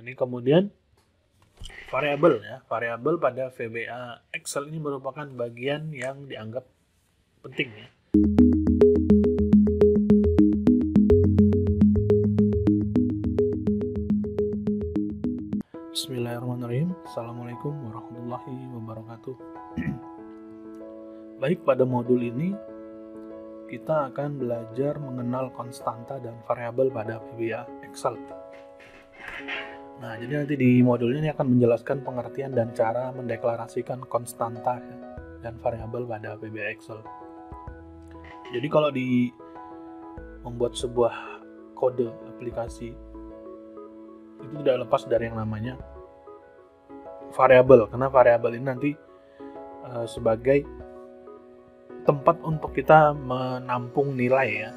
ini kemudian variabel ya. Variabel pada VBA Excel ini merupakan bagian yang dianggap penting ya. Bismillahirrahmanirrahim. Assalamualaikum warahmatullahi wabarakatuh. Baik, pada modul ini kita akan belajar mengenal konstanta dan variabel pada VBA Excel. Nah, jadi nanti di modul ini akan menjelaskan pengertian dan cara mendeklarasikan konstanta dan variabel pada VBA Excel. Jadi kalau di membuat sebuah kode aplikasi itu tidak lepas dari yang namanya variabel, karena variabel ini nanti sebagai tempat untuk kita menampung nilai ya.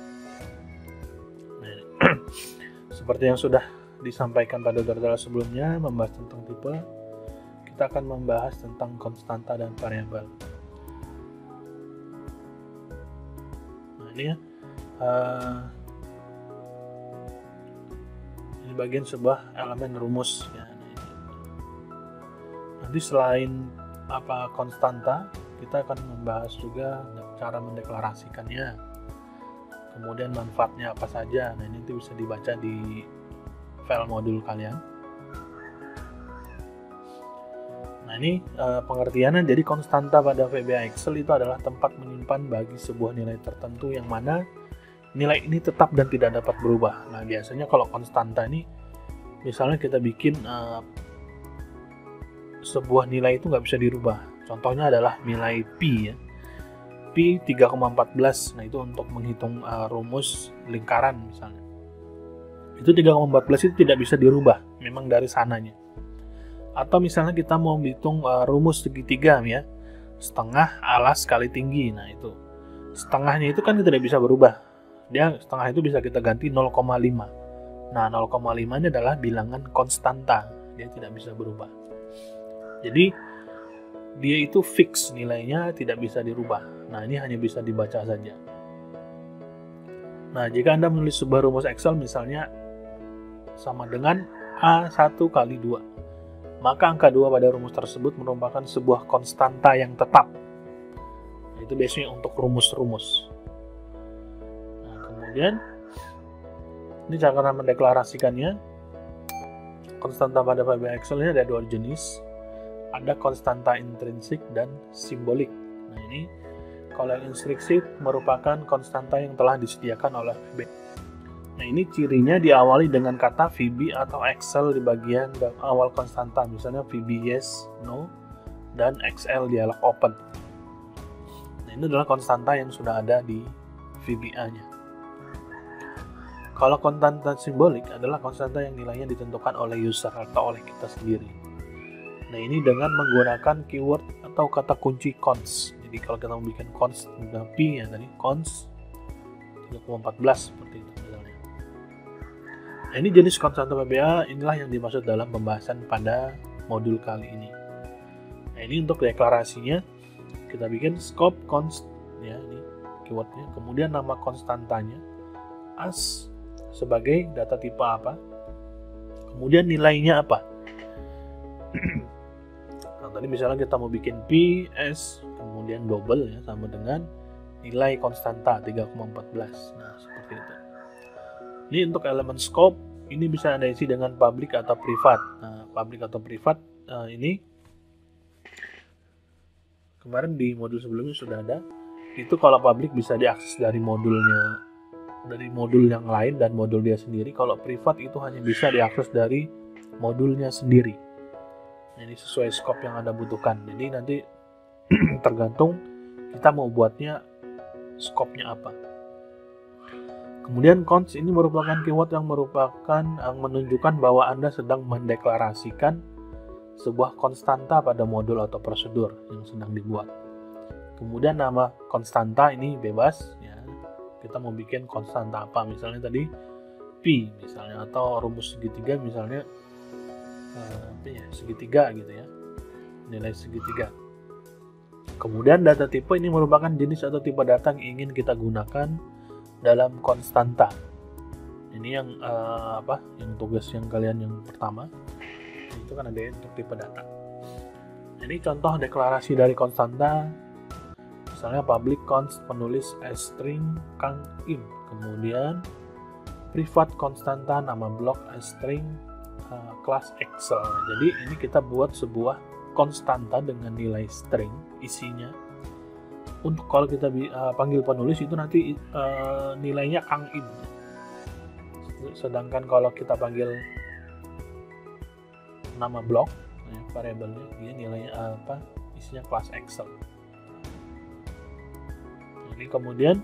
Nah, seperti yang sudah disampaikan pada tutorial sebelumnya membahas tentang tipe, kita akan membahas tentang konstanta dan variabel. Nah, ini ya, ini bagian sebuah elemen rumus ya. Nanti selain konstanta, kita akan membahas juga cara mendeklarasikannya, kemudian manfaatnya apa saja. Nah, ini bisa dibaca di file modul kalian. Nah, ini pengertiannya. Jadi konstanta pada VBA Excel itu adalah tempat menyimpan bagi sebuah nilai tertentu yang mana nilai ini tetap dan tidak dapat berubah. Nah, biasanya kalau konstanta ini, misalnya kita bikin sebuah nilai itu nggak bisa dirubah. Contohnya adalah nilai Pi ya. Pi 3,14. Nah, itu untuk menghitung rumus lingkaran misalnya. Itu 3,14 itu tidak bisa dirubah, memang dari sananya. Atau misalnya kita mau hitung rumus segitiga ya. Setengah alas kali tinggi. Nah, itu. Setengahnya itu kan tidak bisa berubah. Dia setengah itu bisa kita ganti 0,5. Nah, 0,5 ini adalah bilangan konstanta. Dia tidak bisa berubah. Jadi dia itu fix, nilainya tidak bisa dirubah. Nah, ini hanya bisa dibaca saja. Nah, jika Anda menulis sebuah rumus Excel misalnya sama dengan A1 kali 2, maka angka 2 pada rumus tersebut merupakan sebuah konstanta yang tetap. Nah, itu biasanya untuk rumus-rumus. Nah, kemudian ini cara mendeklarasikannya. Konstanta pada VBA Excel ini ada dua jenis. Ada konstanta intrinsik dan simbolik. Nah, ini kalau yang intrinsik merupakan konstanta yang telah disediakan oleh VBA. Nah, ini cirinya diawali dengan kata VB atau Excel di bagian awal konstanta, misalnya VB yes, no, dan XL dialog open. Nah, ini adalah konstanta yang sudah ada di VBA-nya. Kalau konstanta simbolik adalah konstanta yang nilainya ditentukan oleh user atau oleh kita sendiri. Nah, ini dengan menggunakan keyword atau kata kunci const. Jadi kalau kita mau bikin const P ya tadi const 3,14 seperti itu misalnya. Nah, ini jenis konstanta VBA, inilah yang dimaksud dalam pembahasan pada modul kali ini. Nah, ini untuk deklarasinya kita bikin scope const ya, ini keywordnya, kemudian nama konstantanya as sebagai data tipe apa, kemudian nilainya apa. Nah, tadi misalnya kita mau bikin P, S, kemudian double ya, sama dengan nilai konstanta 3,14. Nah, seperti itu. Ini untuk elemen scope, ini bisa Anda isi dengan public atau privat. Nah, public atau privat ini kemarin di modul sebelumnya sudah ada. Itu kalau public bisa diakses dari modulnya, dari modul yang lain dan modul dia sendiri. Kalau privat itu hanya bisa diakses dari modulnya sendiri. Ini sesuai scope yang Anda butuhkan. Jadi nanti tergantung kita mau buatnya scope-nya apa. Kemudian const ini merupakan keyword yang menunjukkan bahwa Anda sedang mendeklarasikan sebuah konstanta pada modul atau prosedur yang sedang dibuat. Kemudian nama konstanta ini bebas ya. Kita mau bikin konstanta apa, misalnya tadi P misalnya, atau rumus segitiga misalnya segitiga gitu ya, nilai segitiga. Kemudian data tipe ini merupakan jenis atau tipe data yang ingin kita gunakan dalam konstanta. Ini yang yang tugas yang kalian yang pertama itu kan ada untuk tipe data. Ini contoh deklarasi dari konstanta, misalnya public const penulis string Kang Im, kemudian privat konstanta nama blok string kelas Excel. Jadi ini kita buat sebuah konstanta dengan nilai string isinya. Untuk kalau kita panggil penulis itu nanti nilainya Kang Im. Sedangkan kalau kita panggil nama blok, variabelnya dia nilainya isinya kelas Excel. Ini kemudian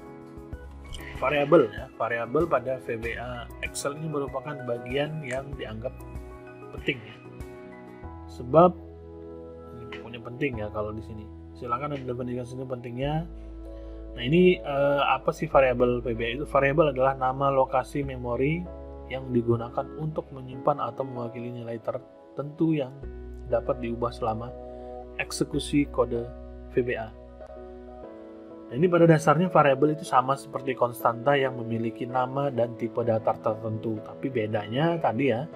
variabel pada VBA Excel ini merupakan bagian yang dianggap penting ya. Sebab ini punya penting ya kalau di sini. Silakan Anda bandingkan sini pentingnya. Nah, ini apa sih variabel VBA itu? Variabel adalah nama lokasi memori yang digunakan untuk menyimpan atau mewakili nilai tertentu yang dapat diubah selama eksekusi kode VBA. Nah, ini pada dasarnya variabel itu sama seperti konstanta yang memiliki nama dan tipe data tertentu, tapi bedanya tadi ya.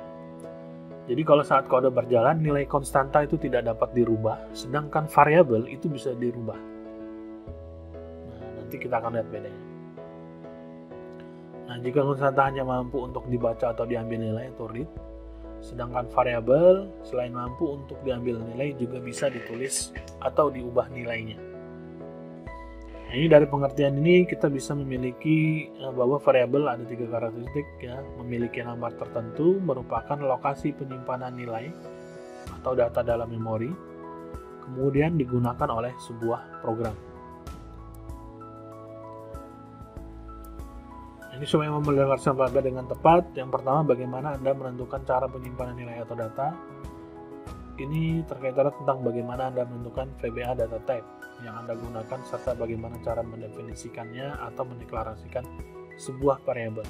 Jadi kalau saat kode berjalan, nilai konstanta itu tidak dapat dirubah, sedangkan variabel itu bisa dirubah. Nah, nanti kita akan lihat bedanya. Nah, jika konstanta hanya mampu untuk dibaca atau diambil nilai atau read, sedangkan variabel selain mampu untuk diambil nilai juga bisa ditulis atau diubah nilainya. Nah, ini dari pengertian ini kita bisa memiliki bahwa variabel ada 3 karakteristik ya, memiliki nomor tertentu, merupakan lokasi penyimpanan nilai atau data dalam memori, kemudian digunakan oleh sebuah program. Ini supaya memperdengarkan variabel dengan tepat. Yang pertama, bagaimana Anda menentukan cara penyimpanan nilai atau data. Ini terkait tentang bagaimana Anda menentukan VBA data type yang Anda gunakan, serta bagaimana cara mendefinisikannya atau mendeklarasikan sebuah variabel.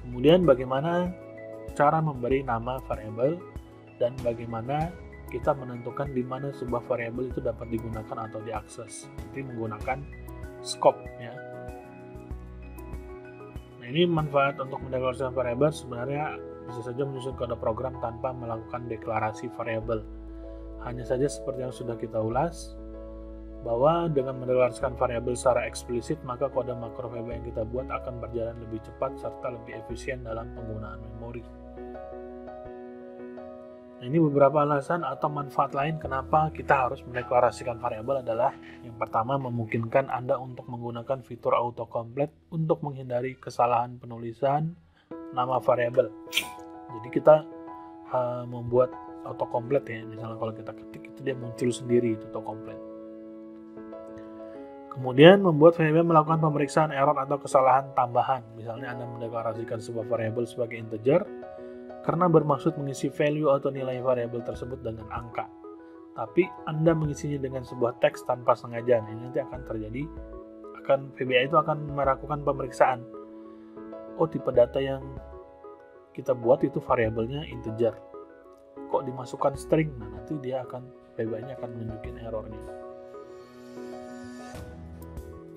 Kemudian bagaimana cara memberi nama variabel dan bagaimana kita menentukan di mana sebuah variabel itu dapat digunakan atau diakses. Nanti menggunakan scope ya. Nah, ini manfaat untuk mendeklarasikan variabel sebenarnya bisa saja menyusun kode program tanpa melakukan deklarasi variabel. Hanya saja seperti yang sudah kita ulas, bahwa dengan mendeklarasikan variabel secara eksplisit, maka kode makro VBA yang kita buat akan berjalan lebih cepat serta lebih efisien dalam penggunaan memori. Nah, ini beberapa alasan atau manfaat lain kenapa kita harus mendeklarasikan variabel adalah yang pertama, memungkinkan Anda untuk menggunakan fitur autocomplete untuk menghindari kesalahan penulisan nama variabel. Jadi kita membuat autocomplete ya, misalnya kalau kita ketik itu dia muncul sendiri itu autocomplete. Kemudian membuat VBA melakukan pemeriksaan error atau kesalahan tambahan. Misalnya Anda mendeklarasikan sebuah variabel sebagai integer karena bermaksud mengisi value atau nilai variabel tersebut dengan angka. Tapi Anda mengisinya dengan sebuah teks tanpa sengaja. Nah, ini nanti akan terjadi, VBA itu akan melakukan pemeriksaan. Oh, tipe data yang kita buat itu variabelnya integer. Kok dimasukkan string? Nah, nanti VBA-nya akan menunjukin errornya.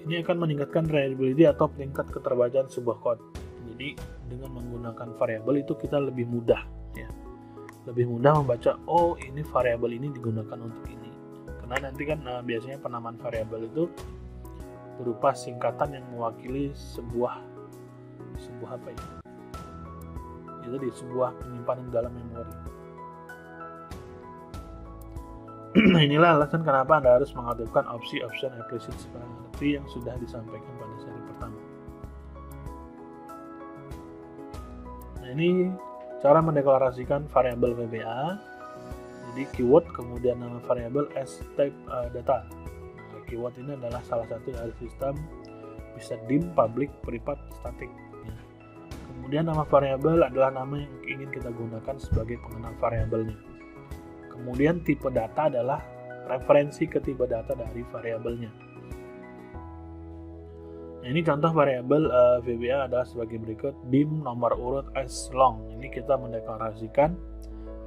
Ini akan meningkatkan reliability atau tingkat keterbacaan sebuah kode. Jadi dengan menggunakan variabel itu kita lebih mudah ya. Lebih mudah membaca, oh ini variabel ini digunakan untuk ini. Karena nanti kan biasanya penamaan variabel itu berupa singkatan yang mewakili sebuah apa ya? Itu di sebuah penyimpanan dalam memori. Nah, inilah alasan kenapa Anda harus mengaktifkan opsi option explicit seperti yang sudah disampaikan pada seri pertama. Nah, ini cara mendeklarasikan variabel VBA. Jadi keyword kemudian nama variabel as type data. Nah, keyword ini adalah salah satu dari sistem bisa dim, public, privat, static. Ya. Kemudian nama variabel adalah nama yang ingin kita gunakan sebagai pengenal variabelnya. Kemudian tipe data adalah referensi ke tipe data dari variabelnya. Nah, ini contoh variabel VBA adalah sebagai berikut: dim nomor urut as long. Ini kita mendeklarasikan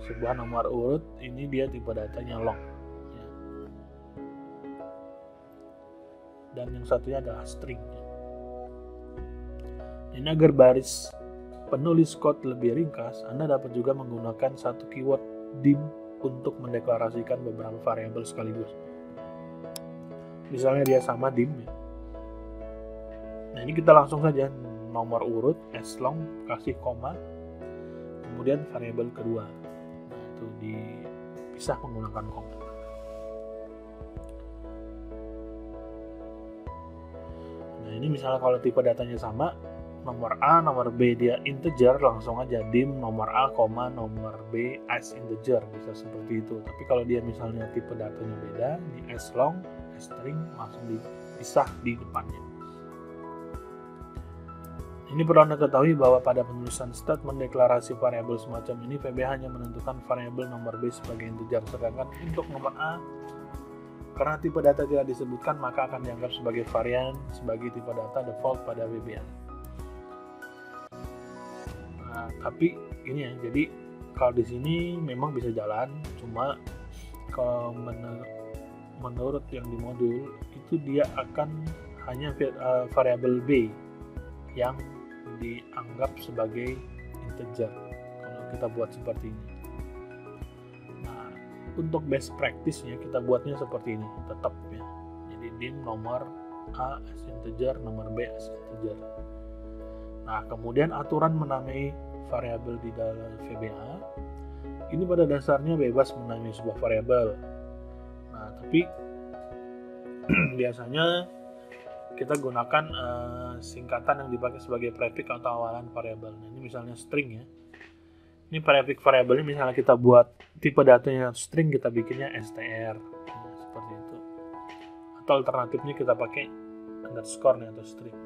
sebuah nomor urut, ini dia tipe datanya long. Ya. Dan yang satunya adalah string. Ini agar baris penulis code lebih ringkas, Anda dapat juga menggunakan satu keyword dim untuk mendeklarasikan beberapa variabel sekaligus. Misalnya dia sama dim ya. Nah, ini kita langsung saja nomor urut as long kasih koma, kemudian variabel kedua. Nah, itu dipisah menggunakan koma. Nah, ini misalnya kalau tipe datanya sama, nomor A, nomor B dia integer, langsung aja dim nomor A, nomor B as integer, bisa seperti itu. Tapi kalau dia misalnya tipe datanya beda, di as long, as string, langsung dipisah di depannya. Ini perlu Anda ketahui bahwa pada penulisan statement deklarasi variabel semacam ini, VB hanya menentukan variabel nomor B sebagai integer, sedangkan untuk nomor A, karena tipe data tidak disebutkan, maka akan dianggap sebagai varian sebagai tipe data default pada VBA. Nah, tapi ini ya, jadi kalau di sini memang bisa jalan, cuma kalau menurut yang di modul itu dia akan hanya variabel B yang dianggap sebagai integer kalau kita buat seperti ini. Nah, untuk best practice-nya kita buatnya seperti ini tetap ya. Jadi dim nomor A as integer, nomor B as integer. Nah, kemudian aturan menamai variabel di dalam VBA ini pada dasarnya bebas menamai sebuah variabel. Nah, tapi biasanya kita gunakan singkatan yang dipakai sebagai prefix atau awalan variabel. Nah, ini misalnya string ya. Ini prefix variabel ini misalnya kita buat tipe datanya string, kita bikinnya str. Nah, seperti itu. Atau alternatifnya kita pakai underscore nih, atau string.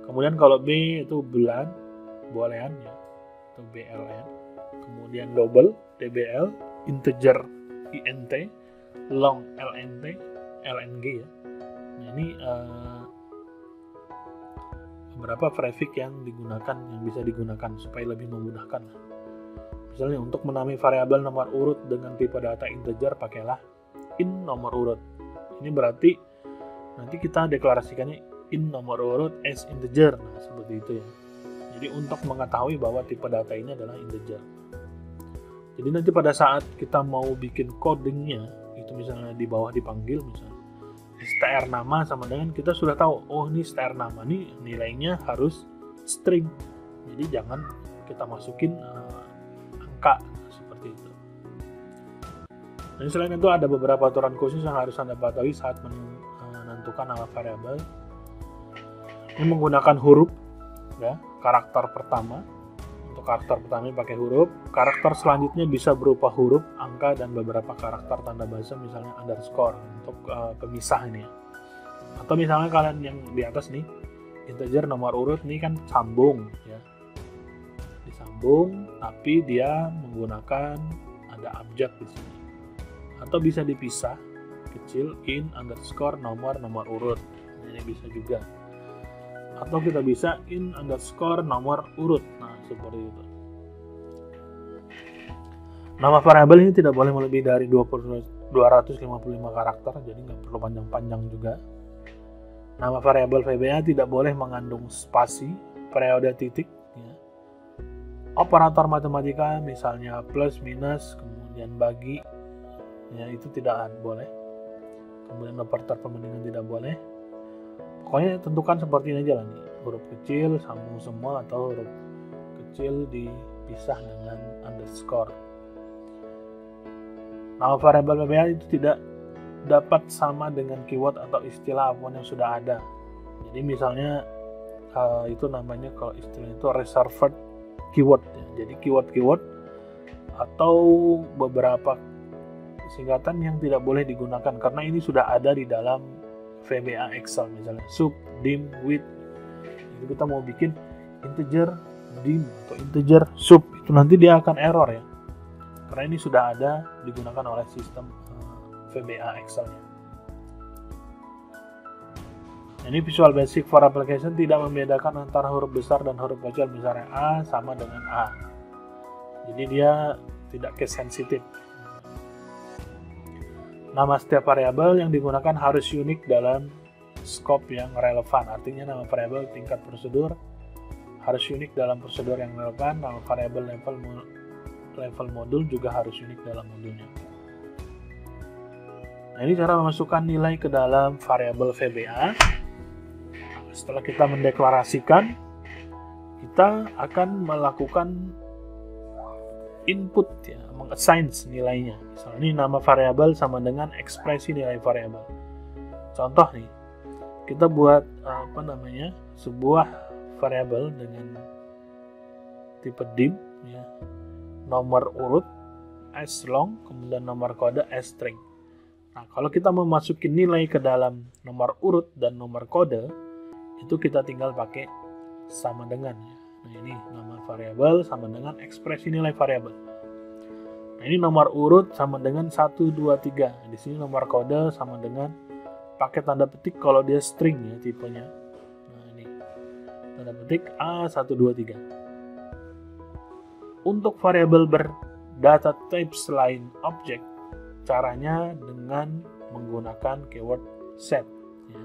Kemudian kalau B itu bulan, boolean ya, atau bln. Kemudian double, dbl, integer, int, long, lnt, lng ya. Nah, ini beberapa prefix yang digunakan, yang bisa digunakan supaya lebih memudahkan. Misalnya untuk menamai variabel nomor urut dengan tipe data integer, pakailah in nomor urut. Ini berarti nanti kita deklarasikannya in nomor urut as integer. Nah, seperti itu ya. Jadi untuk mengetahui bahwa tipe data ini adalah integer. Jadi nanti pada saat kita mau bikin codingnya, itu misalnya di bawah dipanggil misalnya str nama sama dengan kita sudah tahu, oh ini str nama nih nilainya harus string. Jadi jangan kita masukin angka seperti itu. Dan selain itu ada beberapa aturan khusus yang harus Anda patuhi saat menentukan nama variabel. Ini menggunakan huruf ya, karakter pertama. Untuk karakter pertama pakai huruf, karakter selanjutnya bisa berupa huruf, angka, dan beberapa karakter tanda bahasa, misalnya underscore untuk pemisah ini ya. Atau misalnya kalian yang di atas nih, integer nomor urut ini kan sambung ya, disambung tapi dia menggunakan ada abjad di sini. Atau bisa dipisah kecil in underscore nomor urut, ini bisa juga. Atau kita bisa in underscore nomor urut. Nah, seperti itu. Nama variabel ini tidak boleh melebihi dari 255 karakter, jadi nggak perlu panjang-panjang juga. Nama variabel VBA tidak boleh mengandung spasi, periode titik, ya. Operator matematika misalnya plus, minus, kemudian bagi, ya itu tidak boleh. Kemudian operator pembandingan tidak boleh. Pokoknya tentukan seperti ini aja lah nih, huruf kecil sambung semua atau huruf kecil dipisah dengan underscore. Nama variabel VBA itu tidak dapat sama dengan keyword atau istilah apapun yang sudah ada. Jadi misalnya itu namanya kalau istilah itu reserved keyword ya. Jadi keyword atau beberapa singkatan yang tidak boleh digunakan karena ini sudah ada di dalam VBA Excel, misalnya sub, dim, with. Jadi kita mau bikin integer dim atau integer sub, itu nanti dia akan error ya, karena ini sudah ada digunakan oleh sistem VBA Excel-nya. Ini Visual Basic for Application tidak membedakan antara huruf besar dan huruf kecil, misalnya A sama dengan A. Jadi dia tidak case sensitive. Nama setiap variabel yang digunakan harus unik dalam scope yang relevan. Artinya nama variabel, tingkat prosedur, harus unik dalam prosedur yang relevan. Nama variabel level modul juga harus unik dalam modulnya. Nah, ini cara memasukkan nilai ke dalam variabel VBA. Setelah kita mendeklarasikan, kita akan melakukan input, ya, mengassign nilainya. Misalnya ini nama variabel sama dengan ekspresi nilai variabel. Contoh nih, kita buat sebuah variabel dengan tipe dim, ya, nomor urut as long, kemudian nomor kode as string. Nah, kalau kita mau masukin nilai ke dalam nomor urut dan nomor kode, itu kita tinggal pakai sama dengan, ya. Nah, ini nama variabel sama dengan ekspresi nilai variabel. Nah, ini nomor urut sama dengan 1, 2, 3. Di sini nomor kode sama dengan pakai tanda petik kalau dia string, ya, tipenya. Nah, ini tanda petik A1, 2, 3. Untuk variabel berdata type selain objek, caranya dengan menggunakan keyword set, ya.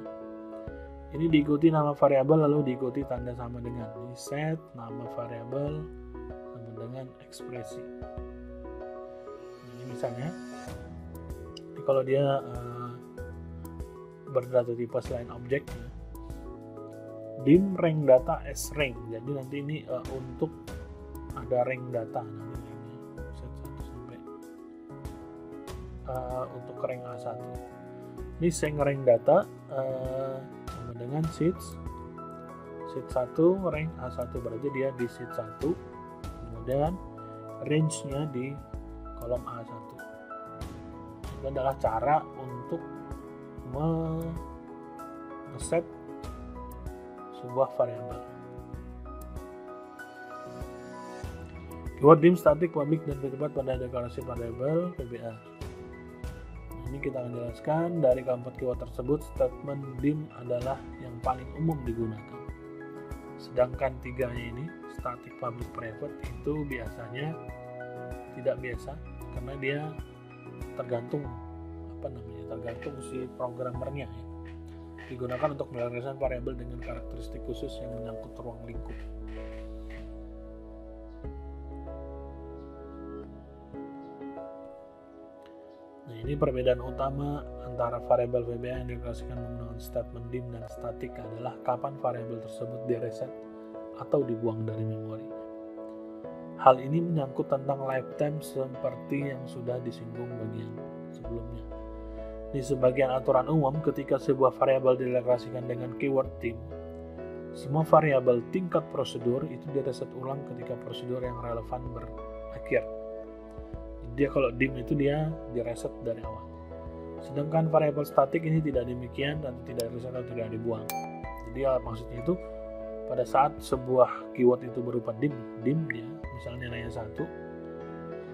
Ini diikuti nama variabel lalu diikuti tanda sama dengan. Ini set nama variabel sama dengan ekspresi. Ini misalnya, ini kalau dia berdata tipe selain objek, ya, dim rank data as rank. Jadi nanti ini untuk ada rank data, nanti set 1 sampai untuk rank A1. Ini saya rank data sama dengan sheet 1 rank A1, berarti dia di sheet 1, kemudian range-nya di kolom A1. Itu adalah cara untuk men-set sebuah variabel. Keyword dim static, public, dan private pada deklarasi variabel VBA. Ini kita akan jelaskan dari keempat keyword tersebut, statement dim adalah yang paling umum digunakan. Sedangkan tiganya ini, static, public, private, itu biasanya tidak biasa karena dia tergantung si programmernya, ya. Digunakan untuk mendeklarasikan variabel dengan karakteristik khusus yang menyangkut ruang lingkup. Ini perbedaan utama antara variabel VBA yang dideklarasikan menggunakan statement dim dan static adalah kapan variabel tersebut direset atau dibuang dari memori. Hal ini menyangkut tentang lifetime seperti yang sudah disinggung bagian sebelumnya. Di sebagian aturan umum, ketika sebuah variabel dideklarasikan dengan keyword dim, semua variabel tingkat prosedur itu direset ulang ketika prosedur yang relevan berakhir. Dia kalau dim itu dia direset dari awal. Sedangkan variabel statik ini tidak demikian dan tidak direset atau tidak dibuang. Jadi maksudnya itu pada saat sebuah keyword itu berupa dim dia misalnya nilainya 1.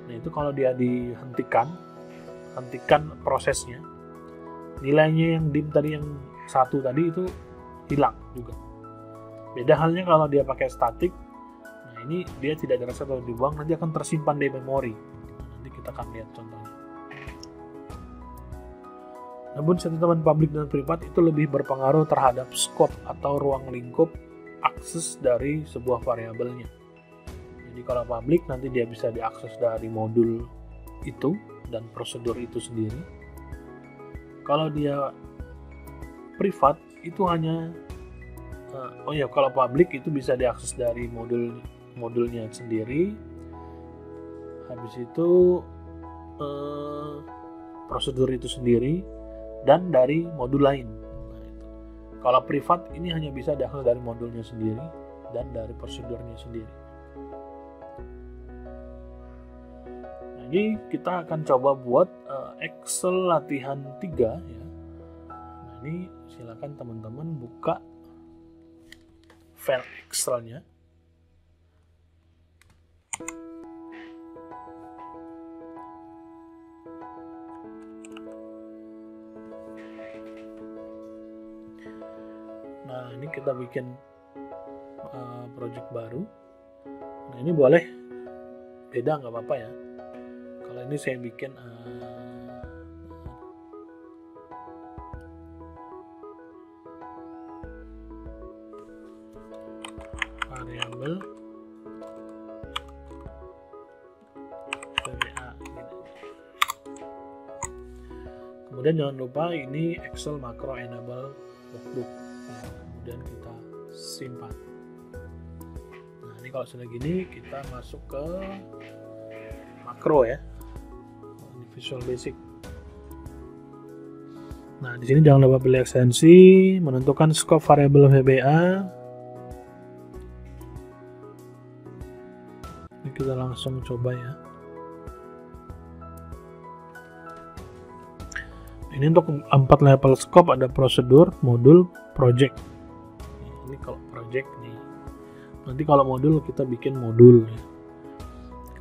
Nah, itu kalau dia hentikan prosesnya, nilainya yang dim tadi yang 1 tadi itu hilang juga. Beda halnya kalau dia pakai statik. Nah, ini dia tidak direset atau dibuang, nanti akan tersimpan di memori. Kita akan lihat contohnya. Namun statement publik dan privat itu lebih berpengaruh terhadap scope atau ruang lingkup akses dari sebuah variabelnya. Jadi kalau publik nanti dia bisa diakses dari modul itu dan prosedur itu sendiri. Kalau dia privat itu hanya kalau publik itu bisa diakses dari modulnya sendiri. Habis itu prosedur itu sendiri dan dari modul lain. Nah, itu. Kalau privat ini hanya bisa diakses dari modulnya sendiri dan dari prosedurnya sendiri. Nah, ini kita akan coba buat Excel latihan 3, ya. Nah, ini silakan teman-teman buka file Excel-nya. Nah, ini kita bikin project baru. Nah, ini boleh beda, nggak apa-apa ya. Kalau ini saya bikin variabel Kemudian jangan lupa ini Excel Macro Enable Workbook. Nah, kemudian kita simpan. Nah, ini kalau sudah gini kita masuk ke makro ya. Ini Visual Basic. Nah, di sini jangan lupa pilih ekstensi, menentukan scope variabel VBA. Ini kita langsung coba ya. Ini untuk 4 level scope, ada prosedur, modul, project. Ini kalau project nih. Nanti kalau modul kita bikin modul ya.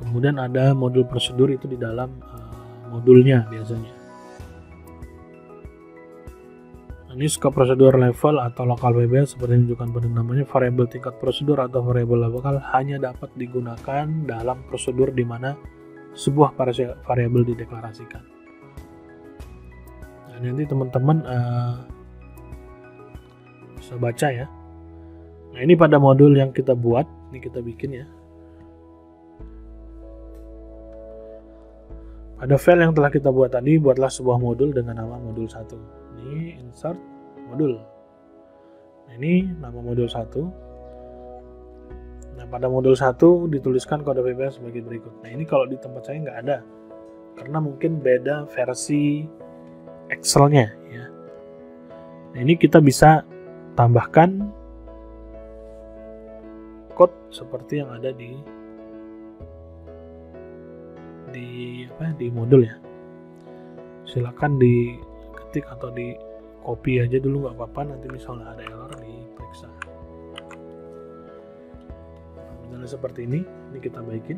Kemudian ada modul prosedur itu di dalam modulnya biasanya. Ini scope prosedur level atau lokal VBA seperti yang ditunjukkan pada namanya. Variabel tingkat prosedur atau variabel lokal hanya dapat digunakan dalam prosedur di mana sebuah variabel dideklarasikan. Nah, nanti teman-teman bisa baca ya. Nah, ini pada modul yang kita buat, ini kita bikin ya. Pada file yang telah kita buat tadi, buatlah sebuah modul dengan nama modul 1. Ini insert modul. Nah, ini nama modul 1. Nah, pada modul 1 dituliskan kode VBA sebagai berikut. Nah, ini kalau di tempat saya nggak ada, karena mungkin beda versi Excel-nya ya. Nah, ini kita bisa tambahkan code seperti yang ada di modul ya. Silakan diketik atau di copy aja dulu, nggak apa-apa, nanti misalnya ada error diperiksa. Misalnya seperti ini kita baikin.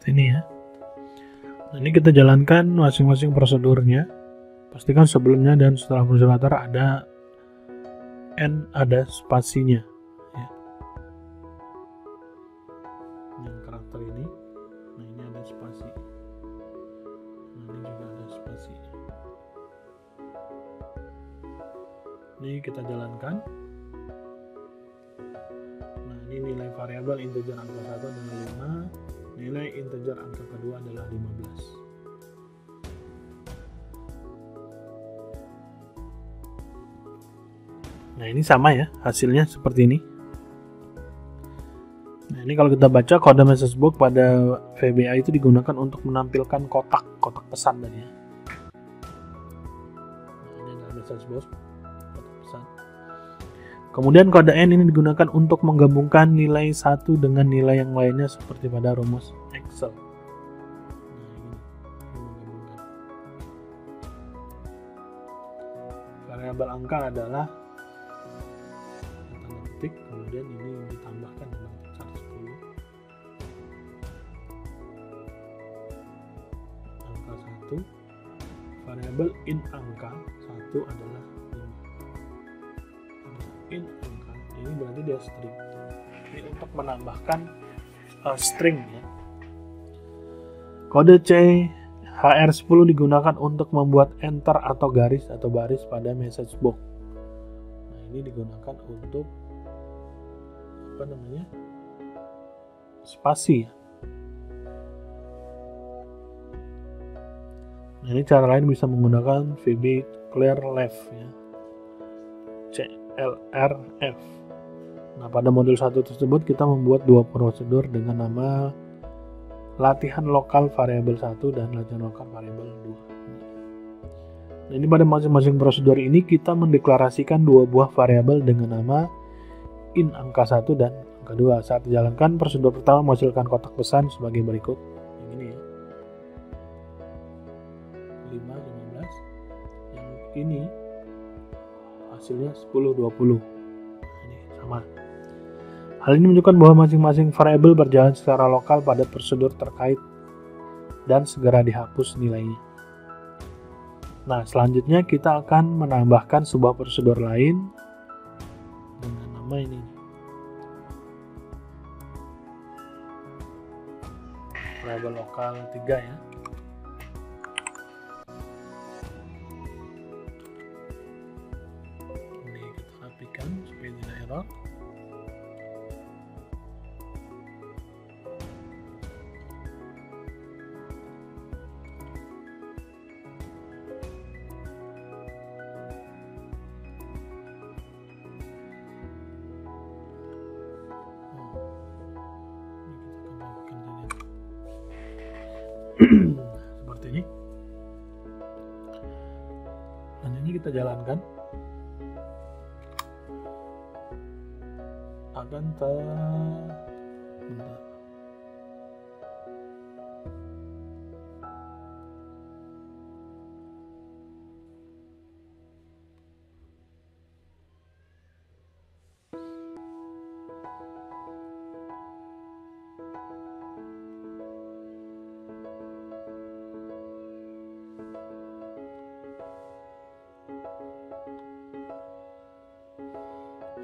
Ini ya. Nah, ini kita jalankan masing-masing prosedurnya. Pastikan sebelumnya dan setelah fungsi latar ada ada spasinya ya. Yang karakter ini, nah ini ada spasi. Nah, ini juga ada spasi. Ini kita jalankan. Nah, ini nilai variabel integer angka 1 adalah 5. Nilai integer angka kedua adalah 15. Nah, ini sama ya, hasilnya seperti ini. Nah, ini kalau kita baca kode message box pada VBA itu digunakan untuk menampilkan kotak pesan tadi ya. Nah, ini adalah message box, kotak pesan. Kemudian kode N ini digunakan untuk menggabungkan nilai satu dengan nilai yang lainnya seperti pada rumus Excel. Variabel angka adalah tanda petik, kemudian ini ditambahkan dengan char 10. Angka 1. Variabel in angka 1 adalah in angka, ini berarti dia string. Ini untuk menambahkan string ya. Kode CH HR10 digunakan untuk membuat enter atau garis atau baris pada message box. Nah, ini digunakan untuk spasi ya. Nah, ini cara lain bisa menggunakan VB clear left ya. CLRF. Nah, pada modul 1 tersebut kita membuat dua prosedur dengan nama latihan lokal variabel 1 dan latihan lokal variabel 2. Nah, ini pada masing-masing prosedur ini kita mendeklarasikan dua buah variabel dengan nama in angka 1 dan angka 2. Saat dijalankan, prosedur pertama menghasilkan kotak pesan sebagai berikut. Yang ini ya. 5, 15. Yang ini hasilnya 10, 20. Nah, ini sama. Hal ini menunjukkan bahwa masing-masing variabel berjalan secara lokal pada prosedur terkait dan segera dihapus nilainya. Nah, selanjutnya kita akan menambahkan sebuah prosedur lain dengan nama ini. Variabel lokal 3 ya. Ini kita rapikan supaya tidak error. Seperti ini. Dan ini kita jalankan. Akan bentar.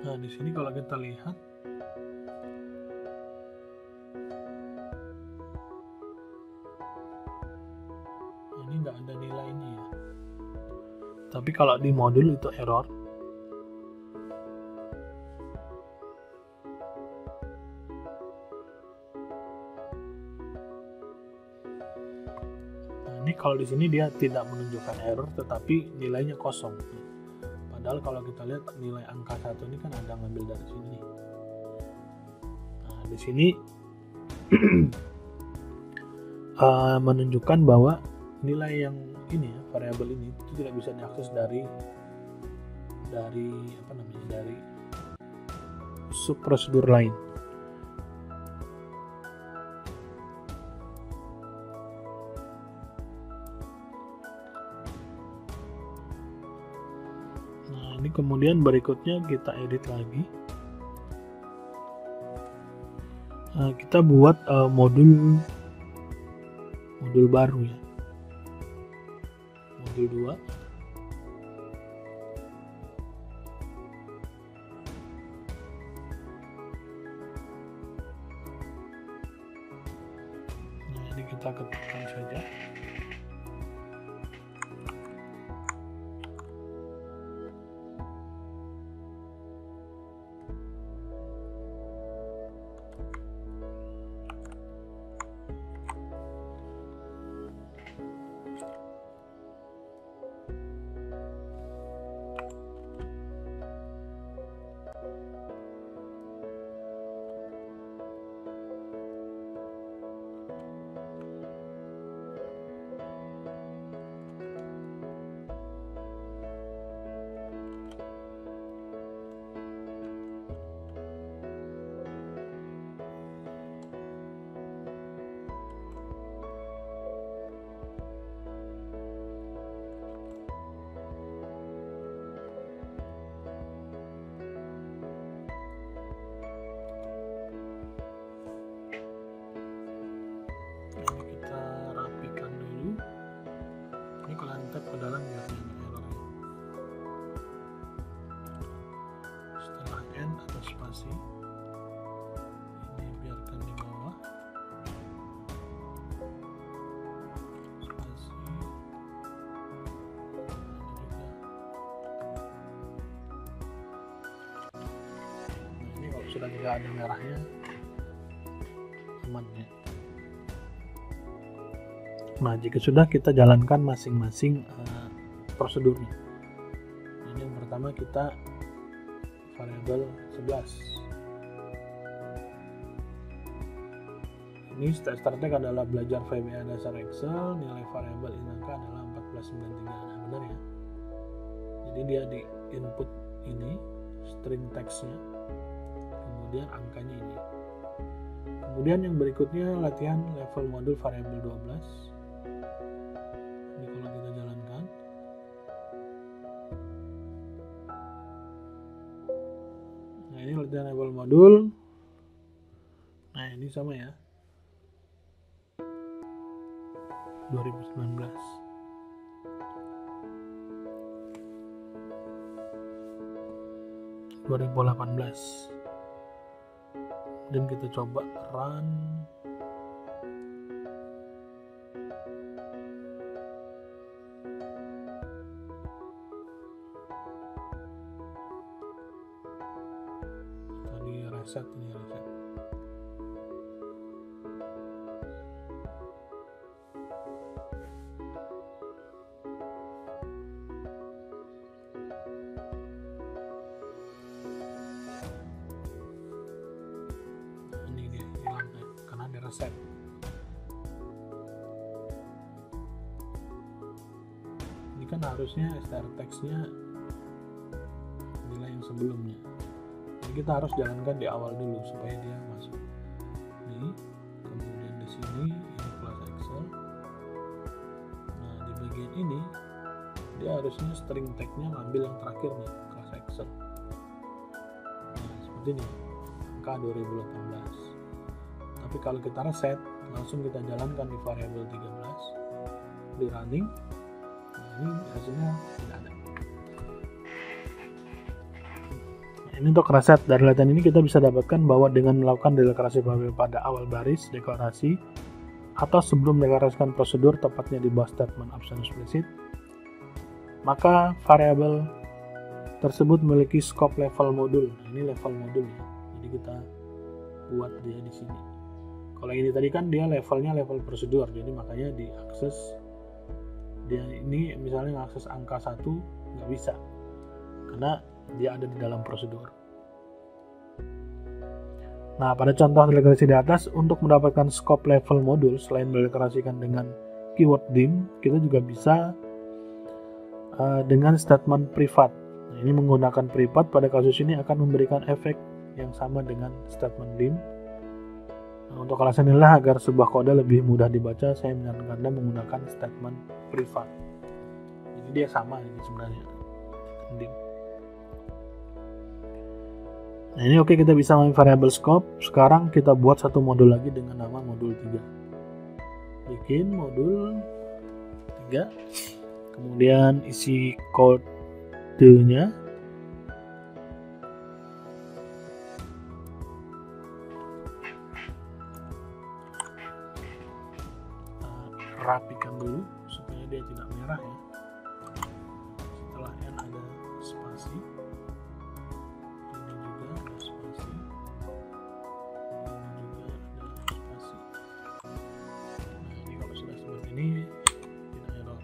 Nah, di sini kalau kita lihat ini nggak ada nilainya ya. Tapi kalau di modul itu error. Nah, ini kalau di sini dia tidak menunjukkan error, tetapi nilainya kosong. Padahal kalau kita lihat nilai angka 1 ini kan ada ngambil dari sini. Nah, di sini menunjukkan bahwa nilai yang ini ya, variabel ini itu tidak bisa diakses dari sub prosedur lain. Ini kemudian berikutnya kita edit lagi. Kita buat modul baru ya. Modul 2. Nah, ini kita ketikkan saja. Tap ke dalam biar error. Setelah N atau spasi ini biarkan di bawah spasi. sudah tidak ada merahnya, aman ya. Nah, jika sudah, kita jalankan masing-masing prosedurnya. Ini yang pertama, kita variabel 11. Ini start-tag adalah belajar VBA dasar Excel, nilai variabel inangka adalah 1493. Nah, benar ya. Jadi dia di input ini string text-nya, kemudian angkanya ini. Kemudian yang berikutnya latihan level modul variabel 12. Ini kalau kita jalankan, nah ini latihan level modul. Nah ini sama ya, 2019. Dan kita coba run. Tadi reset, ini reset. Set. Ini kan harusnya str text-nya nilai yang sebelumnya. Jadi kita harus jalankan di awal dulu supaya dia masuk. Ini, kemudian di sini ini kelas Excel. Nah di bagian ini dia harusnya string tag-nya ngambil yang terakhir nih, kelas Excel. Nah seperti ini, angka 2018. Tapi kalau kita reset, langsung kita jalankan di variabel 13 di running. Nah ini hasilnya tidak ada. Nah, ini untuk reset. Dari latihan ini kita bisa dapatkan bahwa dengan melakukan deklarasi variabel pada awal baris deklarasi atau sebelum mendeklarasikan prosedur, tepatnya di bawah statement absen explicit, maka variabel tersebut memiliki scope level modul. Nah, ini level modul ya. Jadi kita buat dia di sini. Kalau ini tadi kan dia levelnya level prosedur, jadi makanya diakses dia ini misalnya mengakses angka 1 nggak bisa karena dia ada di dalam prosedur. Nah, pada contoh deklarasi di atas, untuk mendapatkan scope level modul selain mendeklarasikan dengan keyword dim, kita juga bisa dengan statement privat. Nah, ini menggunakan privat pada kasus ini akan memberikan efek yang sama dengan statement dim. Untuk alasan inilah agar sebuah kode lebih mudah dibaca, saya menyarankan Anda menggunakan statement privat. Jadi dia sama ini sebenarnya. Nah ini oke, kita bisa main variable scope. Sekarang kita buat satu modul lagi dengan nama modul 3. Bikin modul 3. Kemudian isi kodenya. Rapikan dulu supaya dia tidak merah ya. Setelah N ada spasi, ini juga ada spasi, ini juga ada spasi. Nah ini kalau sudah seperti ini tidak error.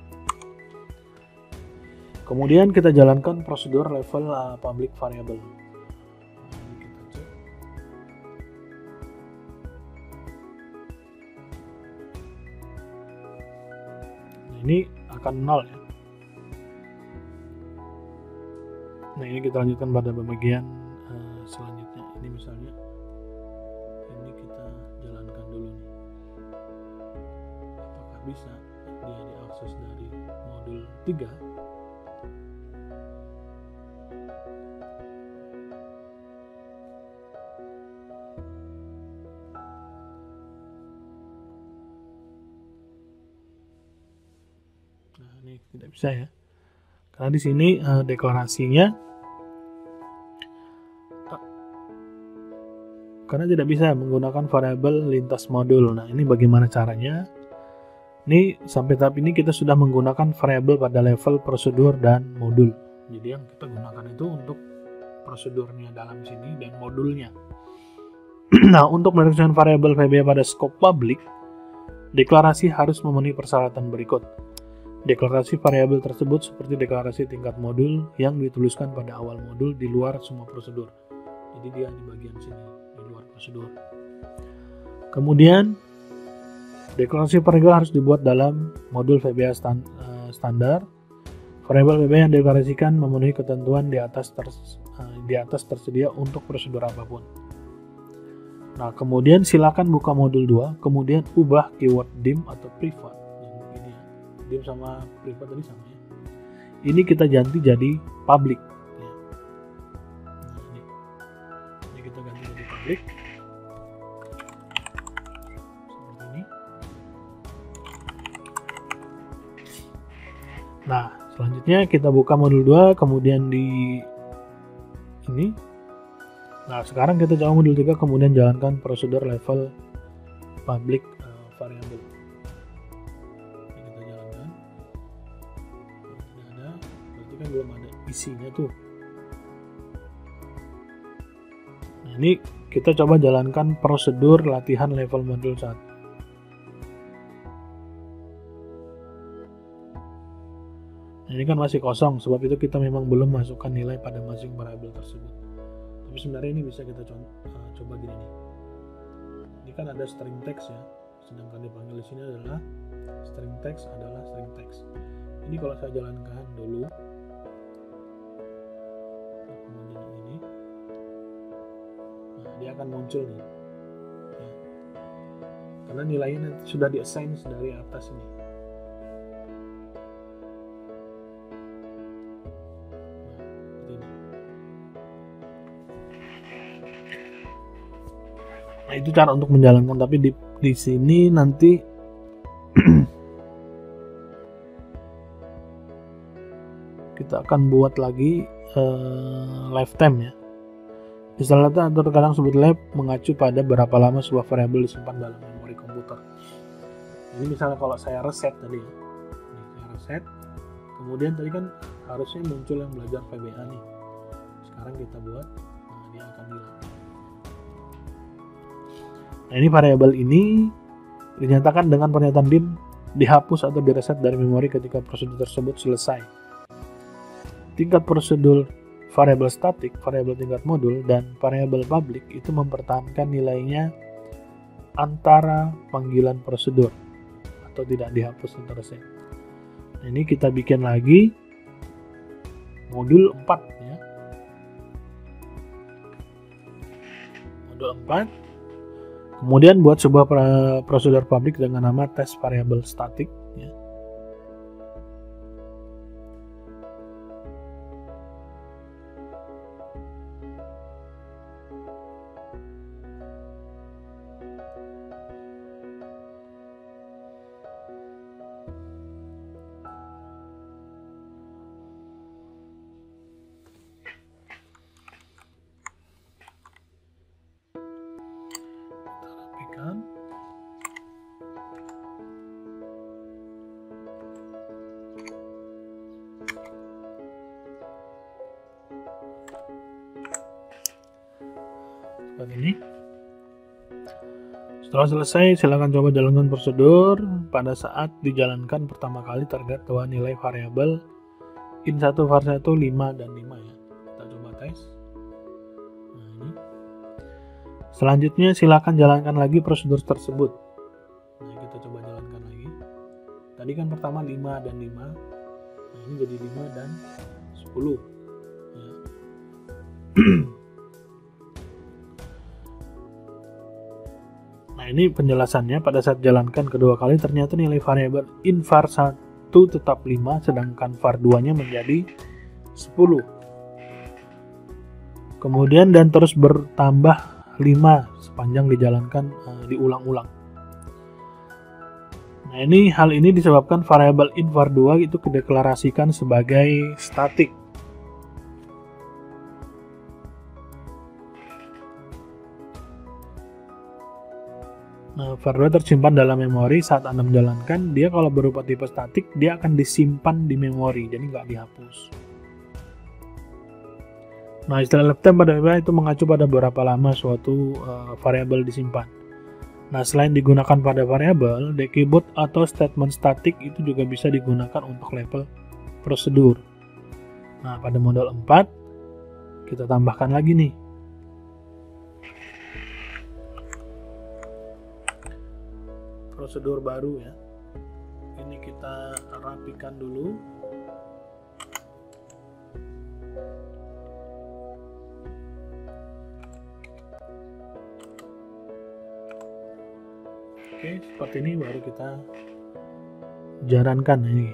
Kemudian kita jalankan prosedur level public variable. Ini akan 0 ya. Nah ini kita lanjutkan pada bagian selanjutnya. Ini misalnya ini kita jalankan dulu nih. Apakah bisa dia diakses dari modul 3? Ini tidak bisa ya, karena di sini deklarasinya karena tidak bisa menggunakan variabel lintas modul. Nah ini bagaimana caranya? Ini sampai tahap ini kita sudah menggunakan variabel pada level prosedur dan modul. Jadi yang kita gunakan itu untuk prosedurnya dalam sini dan modulnya. Nah, untuk mendeklarasikan variabel VBA pada skop publik, deklarasi harus memenuhi persyaratan berikut. Deklarasi variabel tersebut seperti deklarasi tingkat modul yang dituliskan pada awal modul di luar semua prosedur. Jadi dia di bagian sini, di luar prosedur. Kemudian, deklarasi variabel harus dibuat dalam modul VBA standar. Variabel VBA yang dideklarasikan memenuhi ketentuan di atas tersedia untuk prosedur apapun. Nah, kemudian silakan buka modul 2, kemudian ubah keyword dim atau private. Yang ini ya. Dim sama private tadi sama ya. Ini kita ganti jadi public. Ya. Nah, ini kita ganti jadi public. Seperti ini. Nah, selanjutnya kita buka modul 2, kemudian di ini. Nah, sekarang kita coba modul 3, kemudian jalankan prosedur level public variable. Ini kita jalankan. Tidak ada, berarti kan belum ada isinya tuh. Nah, ini kita coba jalankan prosedur latihan level modul 1. Nah, ini kan masih kosong, sebab itu kita memang belum masukkan nilai pada masing variabel tersebut. Tapi sebenarnya ini bisa kita coba gini nih. Ini kan ada string text ya, sedangkan dipanggil di sini adalah string text. Ini kalau saya jalankan dulu, kemudian ini, nah dia akan muncul nih, ya. Karena nilainya nanti sudah di-assign dari atas ini. Nah, itu cara untuk menjalankan, tapi di sini nanti kita akan buat lagi lifetime ya. Istilahnya terkadang sebut live mengacu pada berapa lama sebuah variabel disimpan dalam memori komputer. Ini misalnya kalau saya reset tadi ya. Ini saya reset, kemudian tadi kan harusnya muncul yang belajar VBA nih. Sekarang kita buat, nah dia akan hilang. Nah, ini variabel ini dinyatakan dengan pernyataan dim dihapus atau direset dari memori ketika prosedur tersebut selesai. Tingkat prosedur variabel statik, variabel tingkat modul, dan variabel public itu mempertahankan nilainya antara panggilan prosedur atau tidak dihapus atau reset. Nah, ini kita bikin lagi modul 4 ya. Modul 4. Kemudian buat sebuah prosedur publik dengan nama tes variabel statik ya. Seperti ini. Setelah selesai, silakan coba jalankan prosedur. Pada saat dijalankan pertama kali terlihat bahwa nilai variabel in1 var1 5 dan 5 ya. Kita coba tes. Nah, ini. Selanjutnya silakan jalankan lagi prosedur tersebut. Nah, kita coba jalankan lagi. Tadi kan pertama 5 dan 5. Nah, ini jadi 5 dan 10. Ya. Nah, ini penjelasannya. Pada saat jalankan kedua kali ternyata nilai variabel in var1 tetap 5, sedangkan var2 nya menjadi 10. Kemudian dan terus bertambah 5 sepanjang dijalankan diulang-ulang. Nah, hal ini disebabkan variabel in var2 itu dideklarasikan sebagai statik. Nah, var2 tersimpan dalam memori. Saat Anda menjalankan, dia kalau berupa tipe statik, dia akan disimpan di memori, jadi nggak dihapus. Nah, istilah lifetime pada VBA itu mengacu pada berapa lama suatu variabel disimpan. Nah, selain digunakan pada variabel, decibot atau statement statik itu juga bisa digunakan untuk level prosedur. Nah, pada modul 4 kita tambahkan lagi nih. Prosedur baru ya. Ini kita rapikan dulu. Oke, seperti ini baru kita jalankan ini.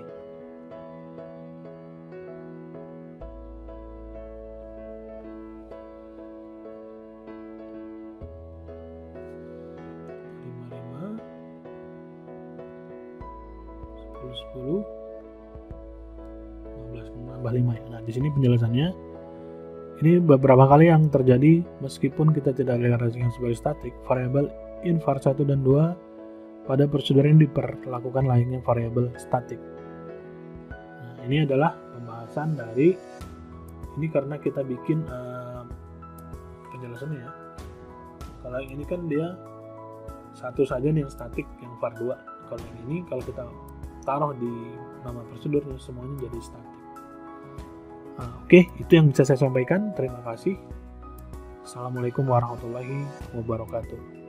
Nah, di sini penjelasannya. Ini beberapa kali yang terjadi meskipun kita tidak deklarasikan sebagai statik, variabel in var 1 dan 2 pada prosedur ini diperlakukan layaknya variabel statik. Nah, ini adalah pembahasan dari ini karena kita bikin penjelasannya ya. Kalau yang ini kan dia satu saja nih yang statik, yang var 2. Kalau yang ini kalau kita taruh di nama prosedur semuanya jadi statik. Oke, itu yang bisa saya sampaikan. Terima kasih. Assalamualaikum warahmatullahi wabarakatuh.